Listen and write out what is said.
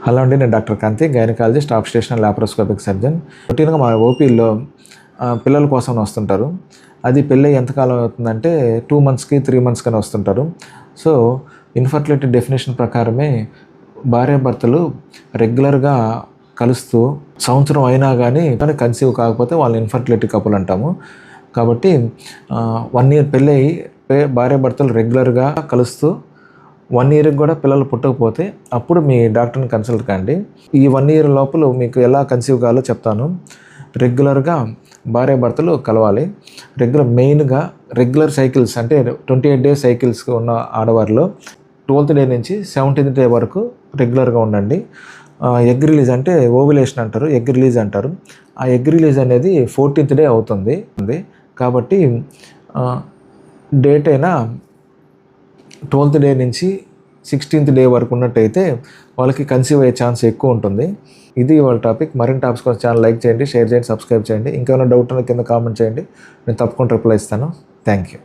Hello అండి, నేను doctor కాంతి, gynaecologist, ఆబ్స్టేషనల్ laparoscopic surgeon. రొటీన్గా మా ఓపీలో పిల్లల కోసం వస్తుంటారు. అది పెళ్ళి ఎంతకాలం అవుతుందంటే 2 మంత్స్కి 3 మంత్స్ కానీ వస్తుంటారు. సో ఇన్ఫర్టిలిటీ డెఫినేషన్ ప్రకారమే భార్యాభర్తలు రెగ్యులర్గా కలుస్తూ సంవత్సరం అయినా కానీ కన్సీవ్ కాకపోతే వాళ్ళని ఇన్ఫర్టిలిటీ కపుల్ అంటాము. కాబట్టి 1 year పెళ్ళి భార్యాభర్తలు రెగ్యులర్గా కలుస్తూ 1 yearకి కూడా పిల్లలు పుట్టకపోతే అప్పుడు మీ డాక్టర్ని కన్సల్ట్ కండి. ఈ 1 year లోపల మీకు ఎలా కన్సీవ్ కావాలో చెప్తాను. రెగ్యులర్గా భార్యాభర్తలు కలవాలి. మెయిన్గా రెగ్యులర్ సైకిల్స్ అంటే 28 days సైకిల్స్ ఉన్న ఆడవారిలో 12th day నుంచి 17th day వరకు రెగ్యులర్గా ఉండండి. ఎగ్ రిలీజ్ అంటే ఓవ్యులేషన్ అంటారు, ఎగ్ రిలీజ్ అంటారు. ఆ ఎగ్ రిలీజ్ అనేది 14th day అవుతుంది. కాబట్టి డేట్ అయినా 12th day నుంచి 16th day వరకు ఉన్నట్టయితే వాళ్ళకి కన్సీవ్ అయ్యే ఛాన్స్ ఎక్కువ ఉంటుంది. ఇది వాళ్ళ టాపిక్. మరిన్ని టాపిక్స్ కోసం ఛానల్ లైక్ చేయండి, షేర్ చేయండి, సబ్స్క్రైబ్ చేయండి. ఇంకేమైనా డౌట్ ఉన్న కింద కామెంట్ చేయండి, నేను తప్పకుండా రిప్లై ఇస్తాను. Thank you.